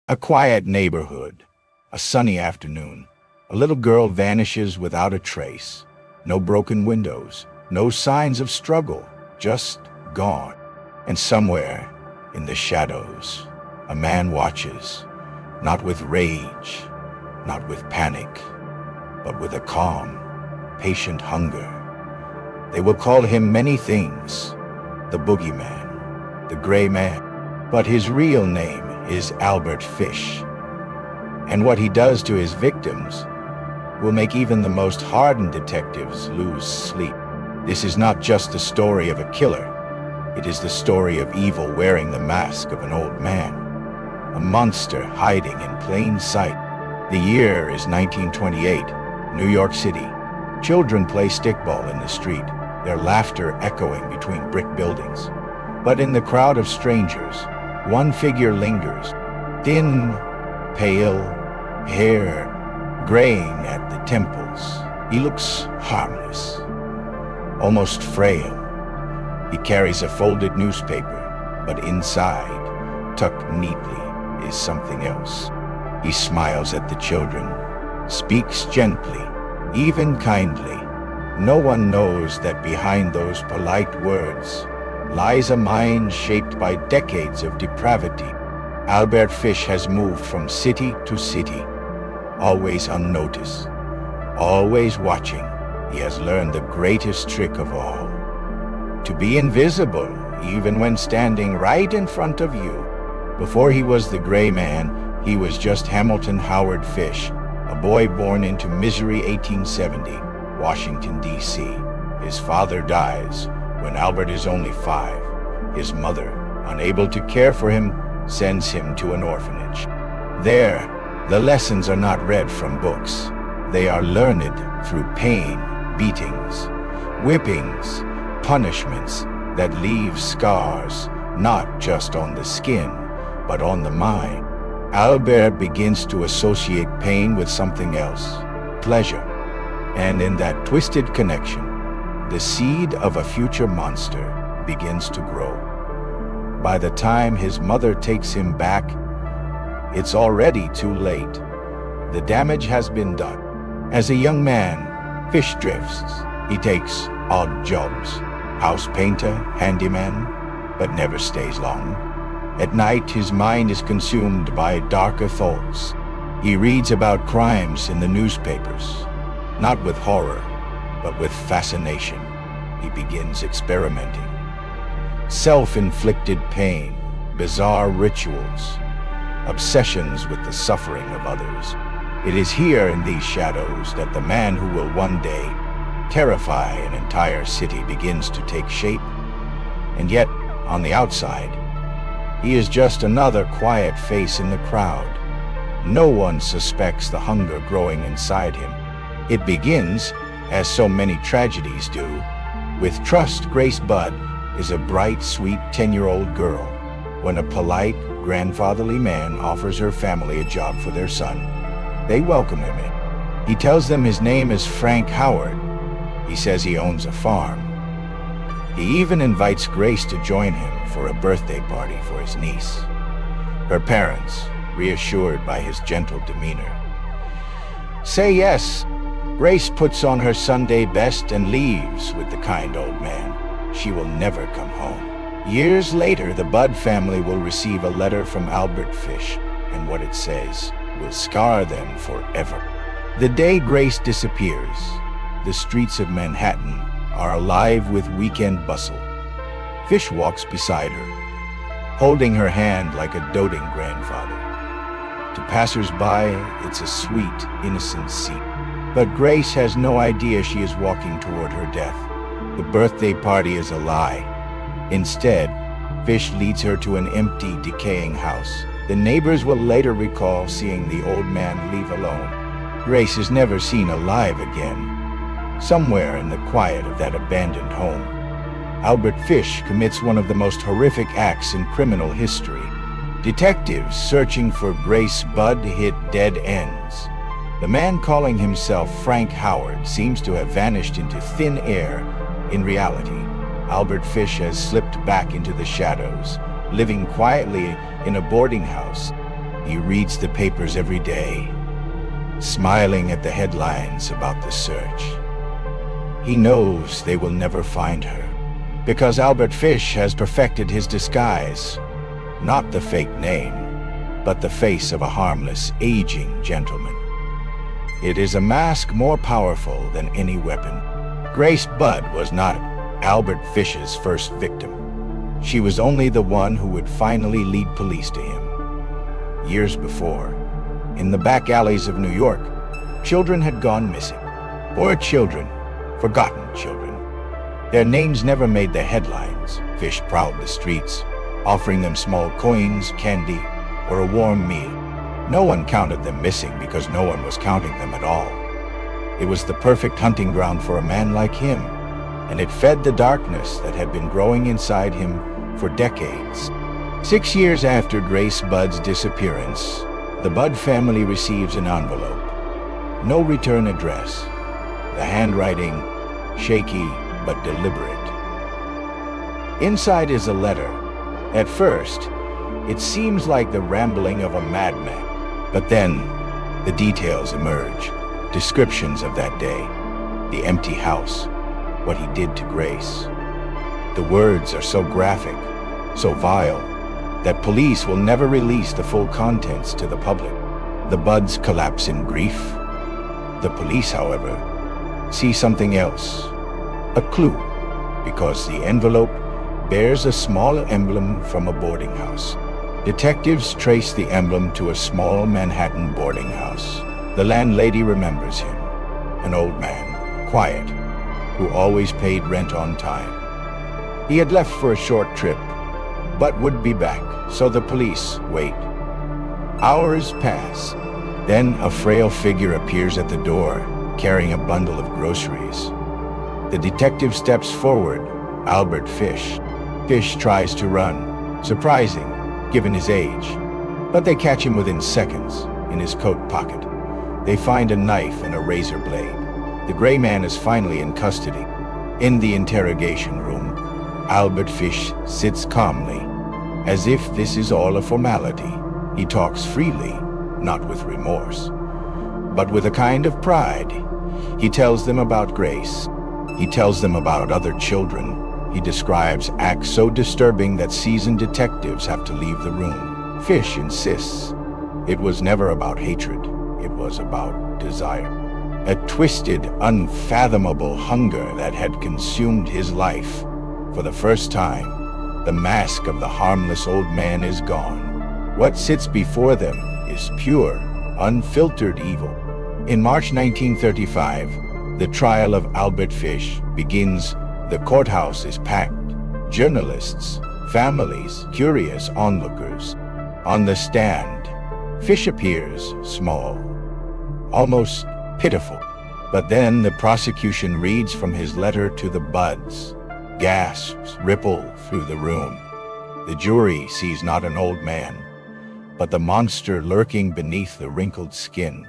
A quiet neighborhood, a sunny afternoon. A little girl vanishes without a trace. No broken windows, no signs of struggle, just gone. And somewhere in the shadows, a man watches, not with rage, not with panic, but with a calm, patient hunger. They will call him many things: the Boogeyman, the Gray Man, but his real name is Albert Fish. And what he does to his victims will make even the most hardened detectives lose sleep. This is not just the story of a killer. It is the story of evil wearing the mask of an old man, a monster hiding in plain sight. The year is 1928, New York City. Children play stickball in the street, their laughter echoing between brick buildings. But in the crowd of strangers, one figure lingers, thin, pale, hair graying at the temples. He looks harmless, almost frail. He carries a folded newspaper, but inside, tucked neatly, is something else. He smiles at the children, speaks gently, even kindly. No one knows that behind those polite words lies a mind shaped by decades of depravity. Albert Fish has moved from city to city, always unnoticed, always watching. He has learned the greatest trick of all: to be invisible, even when standing right in front of you. Before he was the Gray Man, he was just Hamilton Howard Fish, a boy born into misery 1870, Washington, D.C. His father dies when Albert is only 5. His mother, unable to care for him, sends him to an orphanage. There, the lessons are not read from books. They are learned through pain, beatings, whippings, punishments that leave scars, not just on the skin, but on the mind. Albert begins to associate pain with something else: pleasure. And in that twisted connection, the seed of a future monster begins to grow. By the time his mother takes him back, it's already too late. The damage has been done. As a young man, Fish drifts. He takes odd jobs: house painter, handyman, but never stays long. At night, his mind is consumed by darker thoughts. He reads about crimes in the newspapers, not with horror, but with fascination. He begins experimenting. Self-inflicted pain, bizarre rituals, obsessions with the suffering of others. It is here in these shadows that the man who will one day terrify an entire city begins to take shape. And yet, on the outside, he is just another quiet face in the crowd. No one suspects the hunger growing inside him. It begins, as so many tragedies do, with trust. Grace Budd is a bright, sweet 10-year-old girl. When a polite, grandfatherly man offers her family a job for their son, they welcome him in. He tells them his name is Frank Howard. He says he owns a farm. He even invites Grace to join him for a birthday party for his niece. Her parents, reassured by his gentle demeanor, say yes. Grace puts on her Sunday best and leaves with the kind old man. She will never come home. Years later, the Budd family will receive a letter from Albert Fish, and what it says will scar them forever. The day Grace disappears, the streets of Manhattan are alive with weekend bustle. Fish walks beside her, holding her hand like a doting grandfather. To passers-by, it's a sweet, innocent scene. But Grace has no idea she is walking toward her death. The birthday party is a lie. Instead, Fish leads her to an empty, decaying house. The neighbors will later recall seeing the old man leave alone. Grace is never seen alive again. Somewhere in the quiet of that abandoned home, Albert Fish commits one of the most horrific acts in criminal history. Detectives searching for Grace Budd hit dead ends. The man calling himself Frank Howard seems to have vanished into thin air. In reality, Albert Fish has slipped back into the shadows, living quietly in a boarding house. He reads the papers every day, smiling at the headlines about the search. He knows they will never find her, because Albert Fish has perfected his disguise. Not the fake name, but the face of a harmless, aging gentleman. It is a mask more powerful than any weapon. Grace Budd was not Albert Fish's first victim. She was only the one who would finally lead police to him. Years before, in the back alleys of New York, children had gone missing. Poor children, forgotten children. Their names never made the headlines. Fish prowled the streets, offering them small coins, candy, or a warm meal. No one counted them missing because no one was counting them at all. It was the perfect hunting ground for a man like him, and it fed the darkness that had been growing inside him for decades. 6 years after Grace Budd's disappearance, the Budd family receives an envelope. No return address. The handwriting, shaky but deliberate. Inside is a letter. At first, it seems like the rambling of a madman. But then, the details emerge. Descriptions of that day, the empty house, what he did to Grace. The words are so graphic, so vile, that police will never release the full contents to the public. The Budds collapse in grief. The police, however, see something else. A clue, because the envelope bears a small emblem from a boarding house. Detectives trace the emblem to a small Manhattan boarding house. The landlady remembers him, an old man, quiet, who always paid rent on time. He had left for a short trip, but would be back, so the police wait. Hours pass. Then a frail figure appears at the door, carrying a bundle of groceries. The detective steps forward, Albert Fish. Fish tries to run, surprising, given his age. But they catch him within seconds, in his coat pocket. They find a knife and a razor blade. The gray man is finally in custody. In the interrogation room, Albert Fish sits calmly, as if this is all a formality. He talks freely, not with remorse, but with a kind of pride. He tells them about Grace. He tells them about other children. He describes acts so disturbing that seasoned detectives have to leave the room. Fish insists it was never about hatred. It was about desire. A twisted, unfathomable hunger that had consumed his life. For the first time, the mask of the harmless old man is gone. What sits before them is pure, unfiltered evil. In March 1935, the trial of Albert Fish begins. The courthouse is packed. Journalists, families, curious onlookers. On the stand, Fish appears small, almost pitiful. But then the prosecution reads from his letter to the Budds. Gasps ripple through the room. The jury sees not an old man, but the monster lurking beneath the wrinkled skin.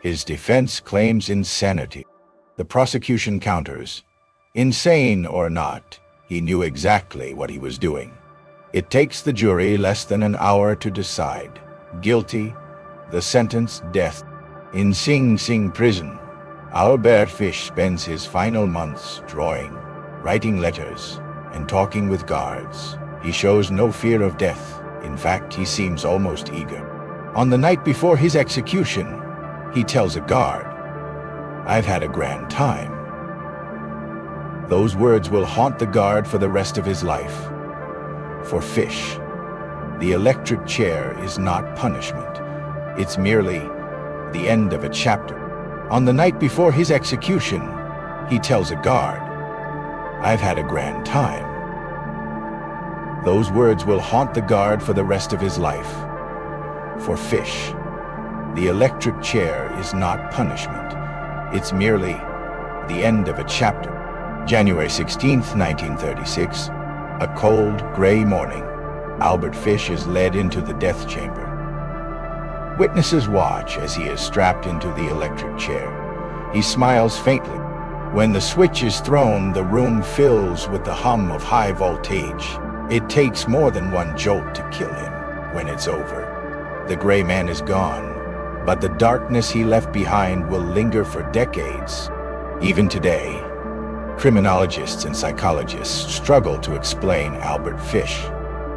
His defense claims insanity. The prosecution counters. Insane or not, he knew exactly what he was doing. It takes the jury less than an hour to decide. Guilty, the sentence death. In Sing Sing prison, Albert Fish spends his final months drawing, writing letters, and talking with guards. He shows no fear of death. In fact, he seems almost eager. On the night before his execution, he tells a guard, "I've had a grand time." Those words will haunt the guard for the rest of his life. For Fish, the electric chair is not punishment. It's merely the end of a chapter. On the night before his execution, he tells a guard, "I've had a grand time." Those words will haunt the guard for the rest of his life. For Fish, the electric chair is not punishment. It's merely the end of a chapter. January 16th, 1936, a cold, gray morning. Albert Fish is led into the death chamber. Witnesses watch as he is strapped into the electric chair. He smiles faintly. When the switch is thrown, the room fills with the hum of high voltage. It takes more than one jolt to kill him. When it's over, the gray man is gone, but the darkness he left behind will linger for decades. Even today, criminologists and psychologists struggle to explain Albert Fish.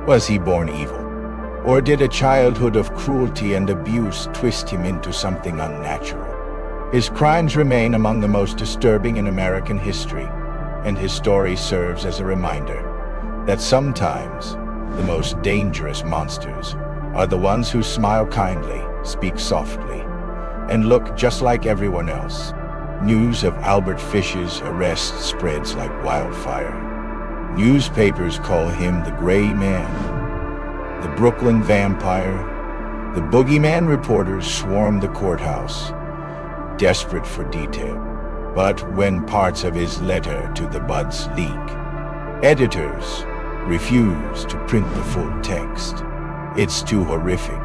Was he born evil? Or did a childhood of cruelty and abuse twist him into something unnatural? His crimes remain among the most disturbing in American history, and his story serves as a reminder that sometimes the most dangerous monsters are the ones who smile kindly, speak softly, and look just like everyone else. News of Albert Fish's arrest spreads like wildfire. Newspapers call him the Gray Man, the Brooklyn Vampire. The Boogeyman reporters swarm the courthouse, desperate for detail. But when parts of his letter to the Buds leak, editors refuse to print the full text. It's too horrific,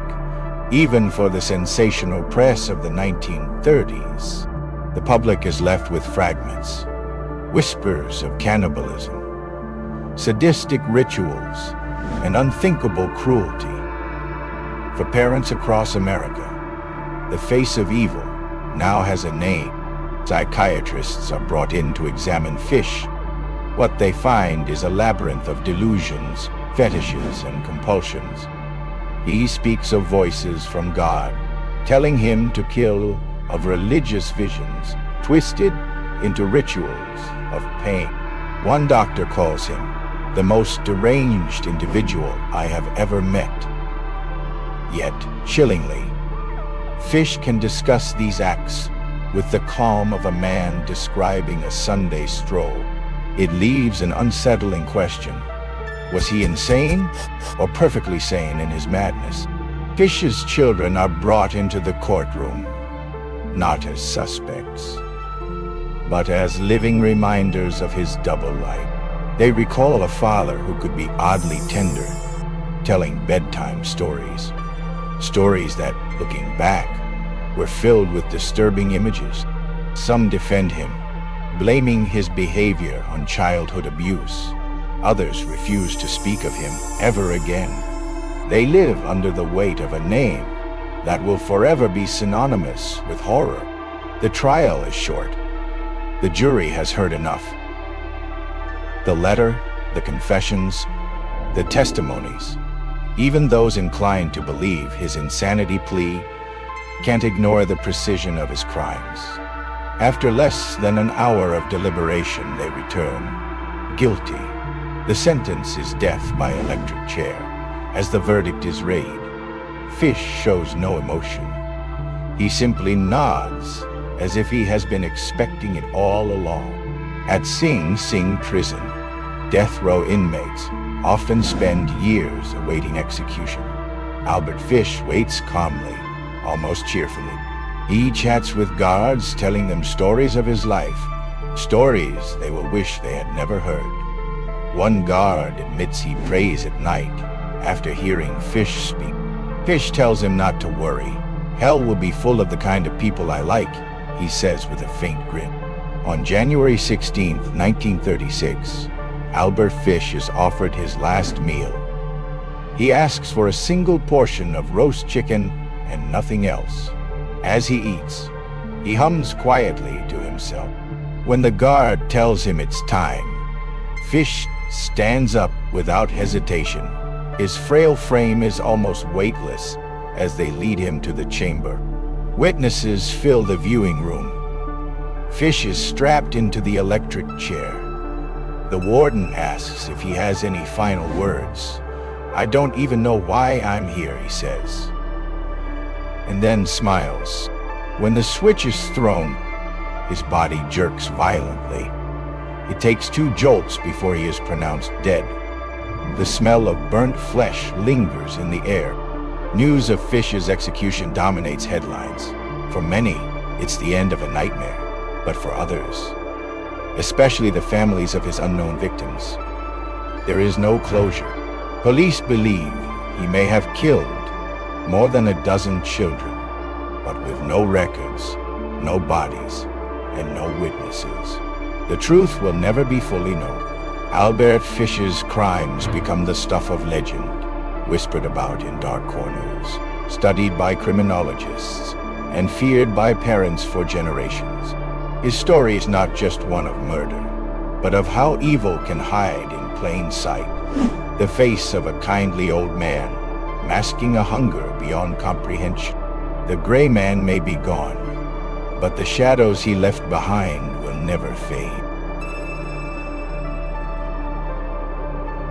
even for the sensational press of the 1930s. The public is left with fragments, whispers of cannibalism, sadistic rituals, and unthinkable cruelty. For parents across America, the face of evil now has a name. Psychiatrists are brought in to examine Fish. What they find is a labyrinth of delusions, fetishes, and compulsions. He speaks of voices from God, telling him to kill, of religious visions, twisted into rituals of pain. One doctor calls him the most deranged individual I have ever met. Yet, chillingly, Fish can discuss these acts with the calm of a man describing a Sunday stroll. It leaves an unsettling question. Was he insane or perfectly sane in his madness? Fish's children are brought into the courtroom, not as suspects, but as living reminders of his double life. They recall a father who could be oddly tender, telling bedtime stories. Stories that, looking back, were filled with disturbing images. Some defend him, blaming his behavior on childhood abuse. Others refuse to speak of him ever again. They live under the weight of a name that will forever be synonymous with horror. The trial is short. The jury has heard enough. The letter, the confessions, the testimonies, even those inclined to believe his insanity plea, can't ignore the precision of his crimes. After less than an hour of deliberation, they return guilty. The sentence is death by electric chair. As the verdict is read, Fish shows no emotion. He simply nods as if he has been expecting it all along. At Sing Sing prison, death row inmates often spend years awaiting execution. Albert Fish waits calmly, almost cheerfully. He chats with guards, telling them stories of his life, stories they will wish they had never heard. One guard admits he prays at night after hearing Fish speak. Fish tells him not to worry. Hell will be full of the kind of people I like, he says with a faint grin. On January 16, 1936, Albert Fish is offered his last meal. He asks for a single portion of roast chicken and nothing else. As he eats, he hums quietly to himself. When the guard tells him it's time, Fish stands up without hesitation. His frail frame is almost weightless as they lead him to the chamber. Witnesses fill the viewing room. Fish is strapped into the electric chair. The warden asks if he has any final words. "I don't even know why I'm here," he says, and then smiles. When the switch is thrown, his body jerks violently. It takes 2 jolts before he is pronounced dead. The smell of burnt flesh lingers in the air. News of Fish's execution dominates headlines. For many, it's the end of a nightmare, but for others, especially the families of his unknown victims, there is no closure. Police believe he may have killed more than a dozen children, but with no records, no bodies, and no witnesses. The truth will never be fully known. Albert Fish's crimes become the stuff of legend, whispered about in dark corners, studied by criminologists, and feared by parents for generations. His story is not just one of murder, but of how evil can hide in plain sight. The face of a kindly old man, masking a hunger beyond comprehension. The gray man may be gone, but the shadows he left behind will never fade.